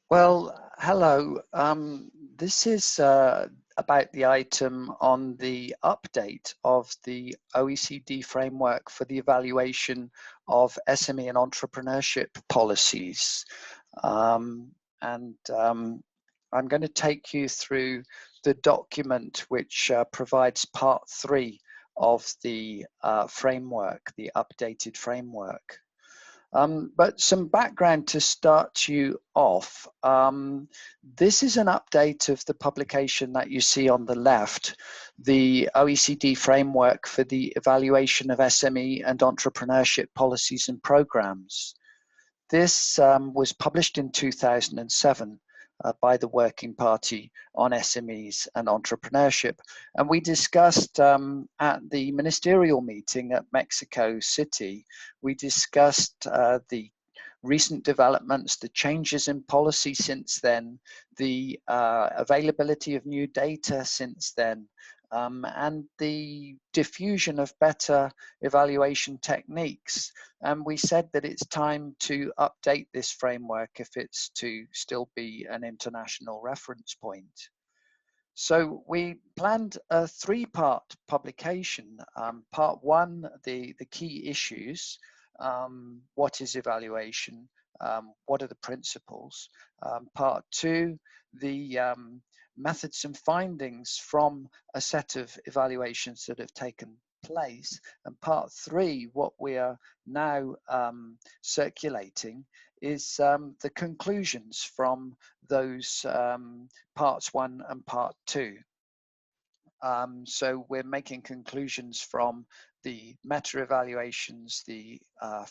Well, hello. This is about the item on the update of the OECD framework for the evaluation of SME and entrepreneurship policies. I'm going to take you through the document which provides part 3 of the framework, the updated framework. But some background to start you off. This is an update of the publication that you see on the left, the OECD framework for the evaluation of SME and entrepreneurship policies and programs. This was published in 2007 by the Working Party on SMEs and Entrepreneurship. And we discussed at the ministerial meeting at Mexico City, we discussed the recent developments, the changes in policy since then, the availability of new data since then, and the diffusion of better evaluation techniques. And we said that it's time to update this framework if it's to still be an international reference point. So we planned a 3-part publication. Part 1, the key issues. What is evaluation? What are the principles? Part 2, the methods and findings from a set of evaluations that have taken place. And part 3, what we are now circulating is the conclusions from those parts 1 and part 2. So we're making conclusions from the meta evaluations, the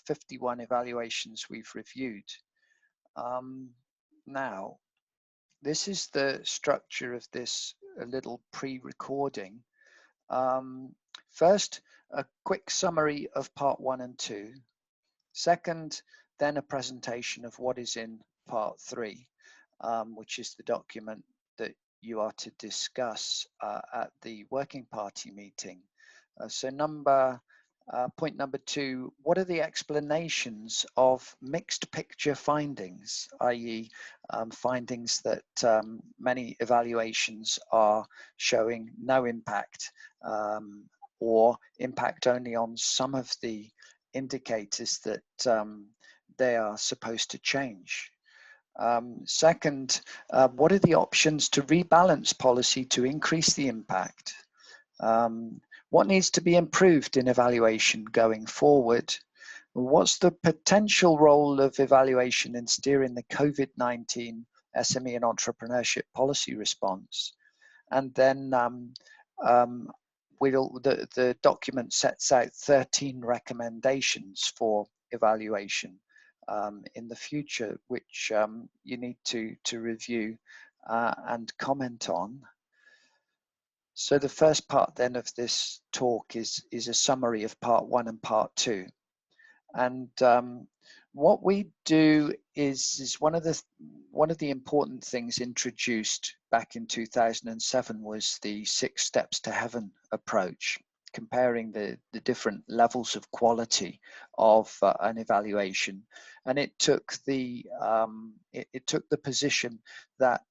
51 evaluations we've reviewed. Now, this is the structure of this little pre-recording. First, a quick summary of part 1 and 2. Second, then a presentation of what is in part 3, which is the document that you are to discuss at the Working Party meeting. So point number 2, what are the explanations of mixed picture findings, i.e. Findings that many evaluations are showing no impact or impact only on some of the indicators that they are supposed to change. Second, what are the options to rebalance policy to increase the impact? What needs to be improved in evaluation going forward? What's the potential role of evaluation in steering the COVID-19 SME and entrepreneurship policy response? And then the document sets out 13 recommendations for evaluation in the future, which you need to review and comment on. So the first part then of this talk is a summary of part 1 and part 2. And what we do is one of the important things introduced back in 2007 was the 6 steps to heaven approach, comparing the different levels of quality of an evaluation. And it took the position that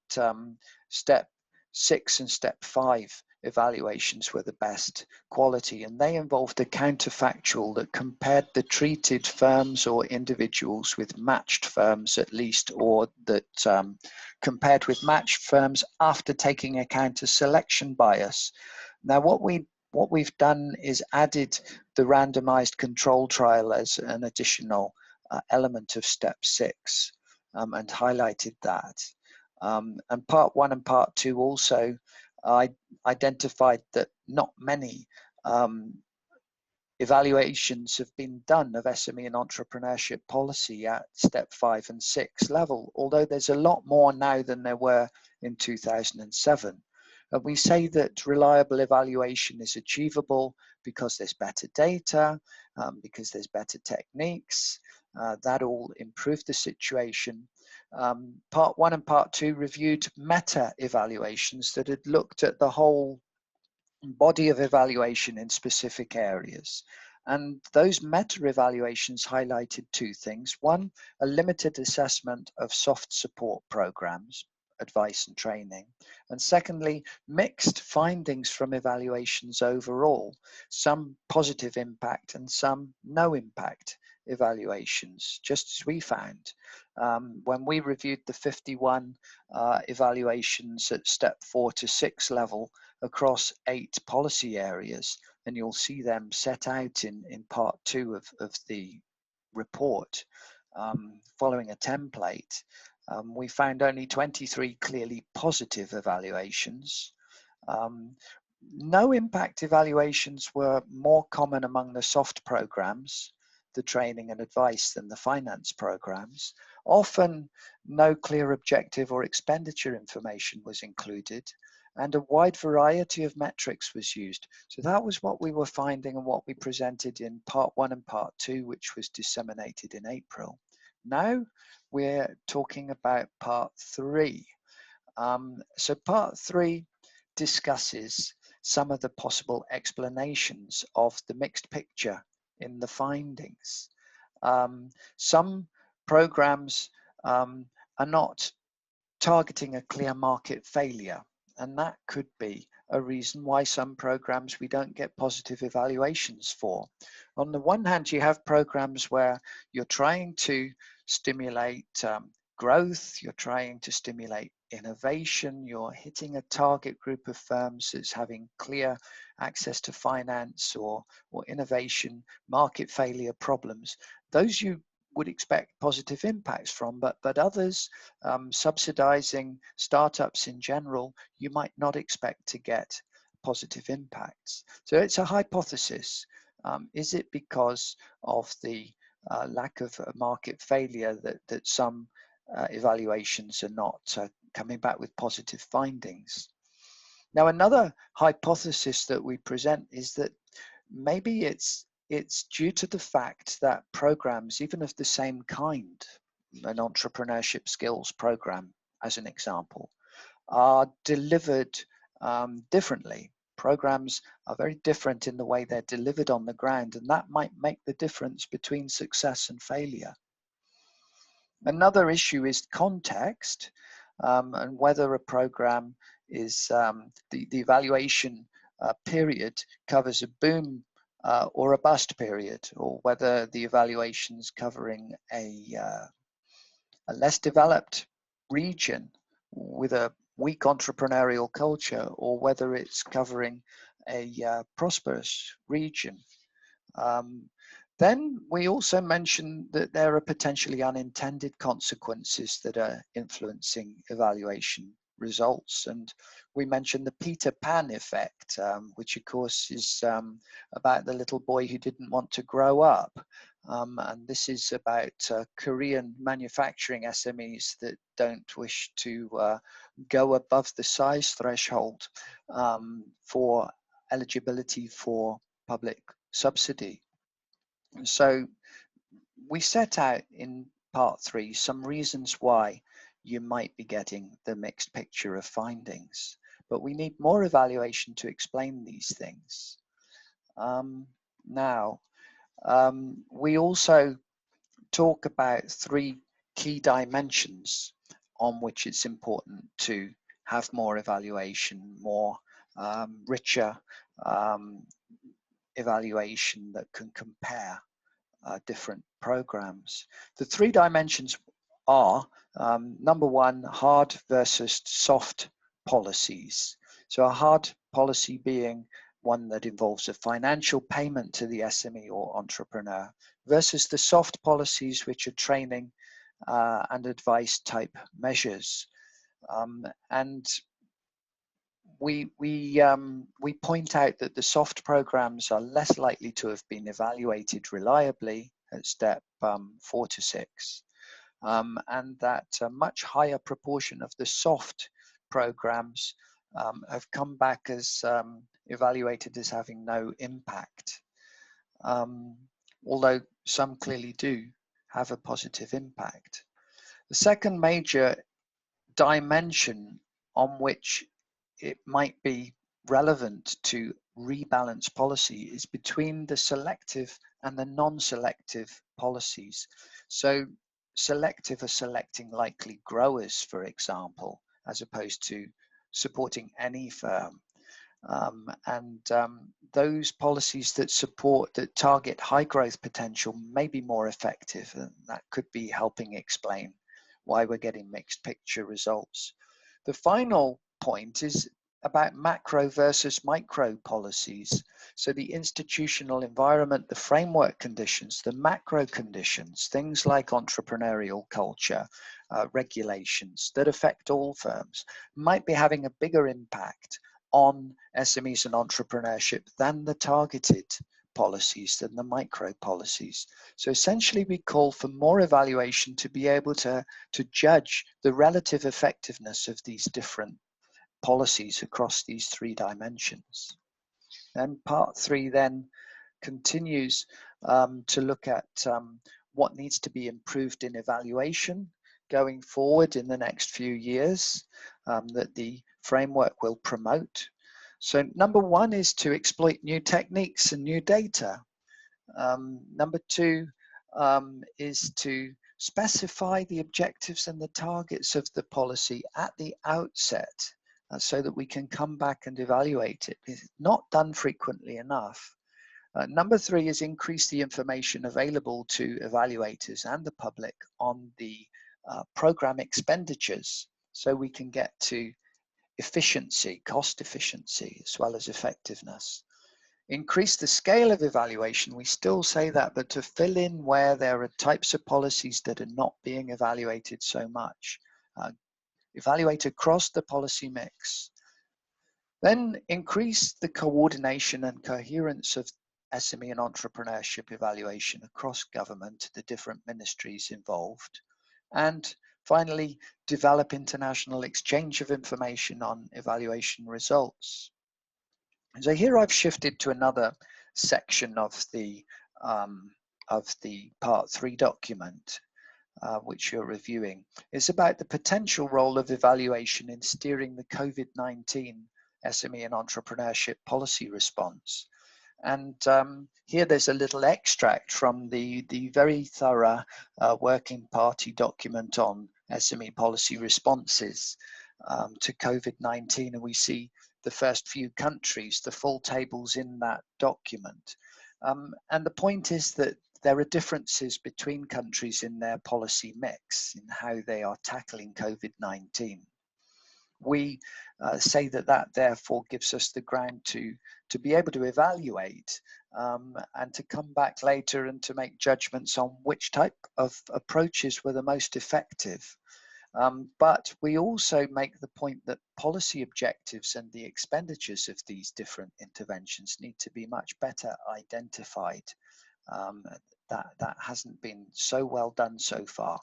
step 6 and step 5 evaluations were the best quality, and they involved a counterfactual that compared the treated firms or individuals with matched firms at least, or that compared with matched firms after taking account of selection bias. Now what we've done is added the randomized control trial as an additional element of step 6 and highlighted that. And part 1 and part 2 also identified that not many evaluations have been done of SME and entrepreneurship policy at step 5 and 6 level, although there's a lot more now than there were in 2007. And we say that reliable evaluation is achievable because there's better data, because there's better techniques, that all improved the situation. Part 1 and part 2 reviewed meta evaluations that had looked at the whole body of evaluation in specific areas. And those meta-evaluations highlighted two things. One, a limited assessment of soft support programs, advice and training. And secondly, mixed findings from evaluations overall, some positive impact and some no impact evaluations, just as we found. When we reviewed the 51 evaluations at step 4 to 6 level across 8 policy areas, and you'll see them set out in part 2 of the report, following a template. We found only 23 clearly positive evaluations. No impact evaluations were more common among the soft programs, the training and advice, than the finance programs. Often no clear objective or expenditure information was included, and a wide variety of metrics was used. So that was what we were finding and what we presented in part 1 and part 2, which was disseminated in April. Now we're talking about part 3. So part 3 discusses some of the possible explanations of the mixed picture in the findings. Some programs are not targeting a clear market failure, and that could be a reason why some programs we don't get positive evaluations for. On the one hand, you have programs where you're trying to stimulate growth, you're trying to stimulate innovation, you're hitting a target group of firms that's having clear access to finance or innovation, market failure problems. Those you would expect positive impacts from, but others, subsidizing startups in general, you might not expect to get positive impacts. So it's a hypothesis. Is it because of the lack of market failure that some evaluations are not coming back with positive findings? Now, another hypothesis that we present is that maybe it's due to the fact that programs, even of the same kind, an entrepreneurship skills program as an example, are delivered differently. Programs are very different in the way they're delivered on the ground, and that might make the difference between success and failure. Another issue is context, and whether a program is the evaluation period covers a boom or a bust period, or whether the evaluation's covering a less developed region with a weak entrepreneurial culture, or whether it's covering a prosperous region. Then we also mentioned that there are potentially unintended consequences that are influencing evaluation results. And we mentioned the Peter Pan effect, which of course is about the little boy who didn't want to grow up. And this is about Korean manufacturing SMEs that don't wish to go above the size threshold for eligibility for public subsidy. So we set out in part 3 some reasons why you might be getting the mixed picture of findings, but we need more evaluation to explain these things. We also talk about 3 key dimensions on which it's important to have more evaluation, more richer evaluation that can compare different programs. The 3 dimensions are, number 1, hard versus soft policies. So a hard policy being one that involves a financial payment to the SME or entrepreneur, versus the soft policies, which are training and advice type measures. And we point out that the soft programs are less likely to have been evaluated reliably at step 4 to 6, and that a much higher proportion of the soft programs have come back as evaluated as having no impact, although some clearly do have a positive impact. The second major dimension on which it might be relevant to rebalance policy is between the selective and the non-selective policies. So selective are selecting likely growers, for example, as opposed to supporting any firm. Those policies that target high growth potential may be more effective, and that could be helping explain why we're getting mixed picture results. The final point is about macro versus micro policies. So the institutional environment, the framework conditions, the macro conditions, things like entrepreneurial culture, regulations that affect all firms, might be having a bigger impact on SMEs and entrepreneurship than the targeted policies, than the micro policies. So essentially we call for more evaluation to be able to judge the relative effectiveness of these different policies across these three dimensions. And part 3 then continues to look at what needs to be improved in evaluation going forward in the next few years that the framework will promote. So number 1 is to exploit new techniques and new data. Number 2 is to specify the objectives and the targets of the policy at the outset so that we can come back and evaluate it. It's not done frequently enough. Number 3 is increase the information available to evaluators and the public on the program expenditures so we can get to efficiency, cost efficiency, as well as effectiveness. Increase the scale of evaluation. We still say that, but to fill in where there are types of policies that are not being evaluated so much. Evaluate across the policy mix. Then increase the coordination and coherence of SME and entrepreneurship evaluation across government, the different ministries involved. And finally, develop international exchange of information on evaluation results. So here I've shifted to another section of the part 3 document, which you're reviewing. It's about the potential role of evaluation in steering the COVID-19 SME and entrepreneurship policy response. And here there's a little extract from the very thorough Working Party document on SME policy responses to COVID-19, and we see the first few countries, the full tables in that document. And the point is that there are differences between countries in their policy mix, in how they are tackling COVID-19. We say that therefore gives us the ground to be able to evaluate and to come back later and to make judgments on which type of approaches were the most effective. But we also make the point that policy objectives and the expenditures of these different interventions need to be much better identified. That hasn't been so well done so far.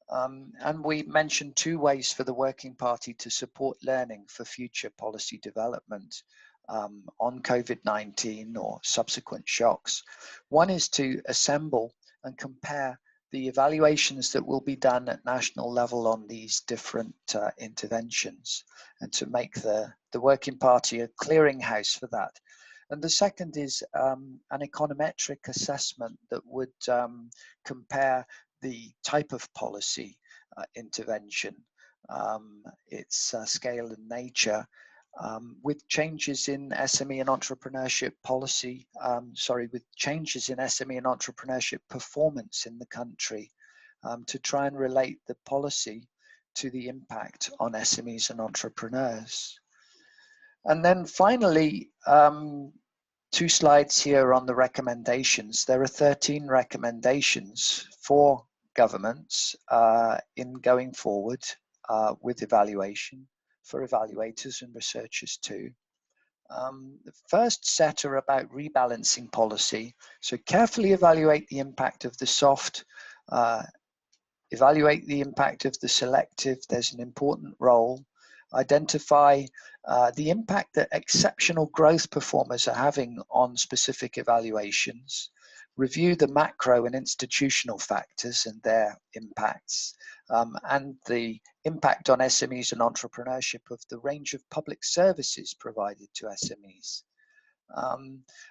And we mentioned 2 ways for the Working Party to support learning for future policy development on COVID-19 or subsequent shocks. One is to assemble and compare the evaluations that will be done at national level on these different interventions, and to make the Working Party a clearinghouse for that. And the second is an econometric assessment that would compare the type of policy intervention, its scale and nature, with changes in SME and entrepreneurship policy, with changes in SME and entrepreneurship performance in the country, to try and relate the policy to the impact on SMEs and entrepreneurs. And then finally, 2 slides here on the recommendations. There are 13 recommendations for governments in going forward with evaluation, for evaluators and researchers too. The first set are about rebalancing policy. So carefully evaluate the impact of the soft, evaluate the impact of the selective. There's an important role. Identify the impact that exceptional growth performers are having on specific evaluations. review the macro and institutional factors and their impacts, and the impact on SMEs and entrepreneurship of the range of public services provided to SMEs.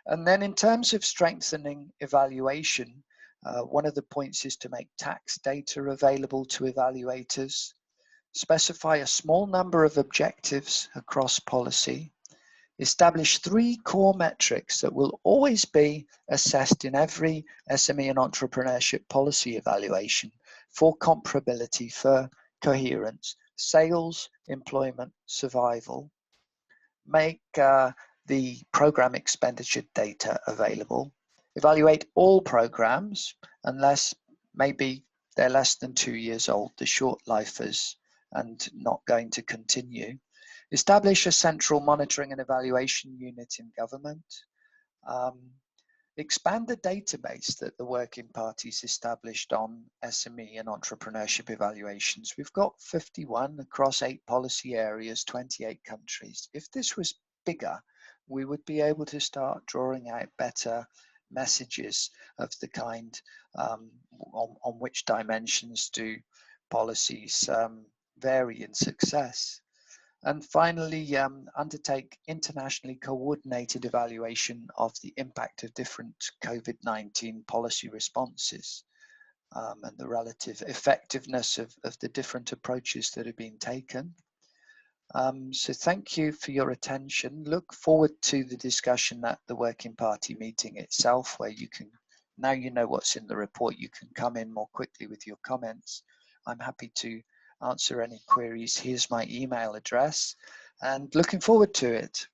And then in terms of strengthening evaluation, one of the points is to make tax data available to evaluators, specify a small number of objectives across policy, establish 3 core metrics that will always be assessed in every SME and entrepreneurship policy evaluation for comparability, for coherence: sales, employment, survival. Make the program expenditure data available. Evaluate all programs unless maybe they're less than 2 years old, the short lifers, and not going to continue. Establish a central monitoring and evaluation unit in government. Expand the database that the working parties established on SME and entrepreneurship evaluations. We've got 51 across 8 policy areas, 28 countries. If this was bigger, we would be able to start drawing out better messages of the kind on which dimensions do policies vary in success. And finally, undertake internationally coordinated evaluation of the impact of different COVID-19 policy responses and the relative effectiveness of the different approaches that have been taken. So thank you for your attention. Look forward to the discussion at the Working Party meeting itself, where you can, now you know what's in the report, you can come in more quickly with your comments. I'm happy to answer any queries. Here's my email address and looking forward to it.